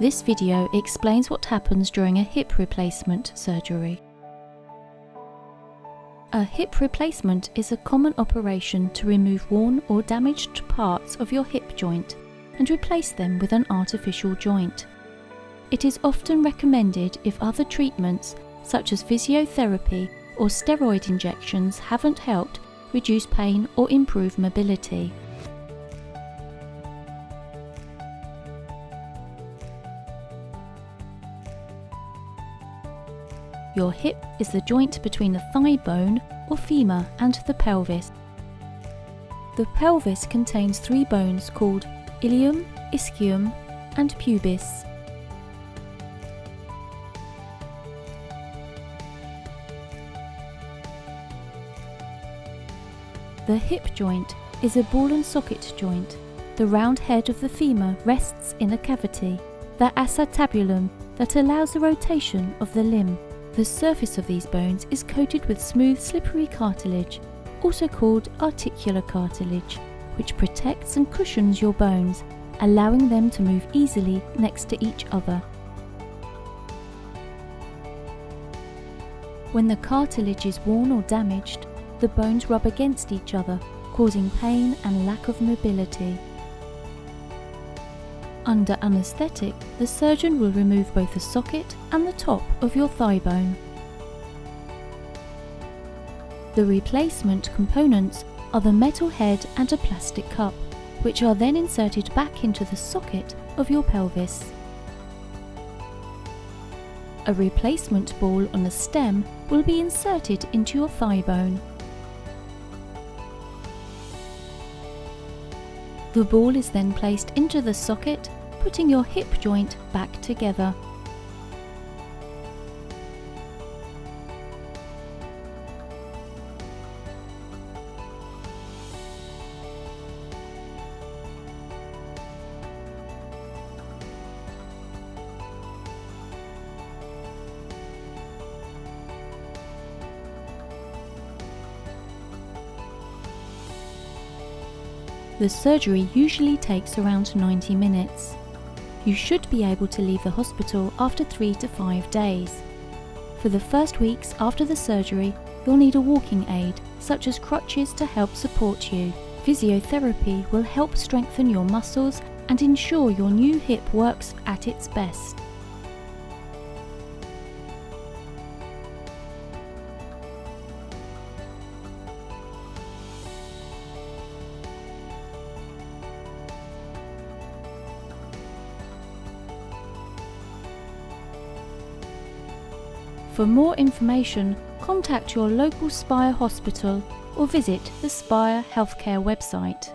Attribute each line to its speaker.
Speaker 1: This video explains what happens during a hip replacement surgery. A hip replacement is a common operation to remove worn or damaged parts of your hip joint and replace them with an artificial joint. It is often recommended if other treatments, such as physiotherapy or steroid injections, haven't helped reduce pain or improve mobility. Your hip is the joint between the thigh bone or femur and the pelvis. The pelvis contains three bones called ilium, ischium, and pubis. The hip joint is a ball and socket joint. The round head of the femur rests in a cavity, the acetabulum, that allows the rotation of the limb. The surface of these bones is coated with smooth, slippery cartilage, also called articular cartilage, which protects and cushions your bones, allowing them to move easily next to each other. When the cartilage is worn or damaged, the bones rub against each other, causing pain and lack of mobility. Under anaesthetic, the surgeon will remove both the socket and the top of your thigh bone. The replacement components are the metal head and a plastic cup, which are then inserted back into the socket of your pelvis. A replacement ball on a stem will be inserted into your thigh bone. The ball is then placed into the socket, putting your hip joint back together. The surgery usually takes around 90 minutes. You should be able to leave the hospital after 3 to 5 days. For the first weeks after the surgery, you'll need a walking aid, such as crutches, to help support you. Physiotherapy will help strengthen your muscles and ensure your new hip works at its best. For more information, contact your local Spire hospital or visit the Spire Healthcare website.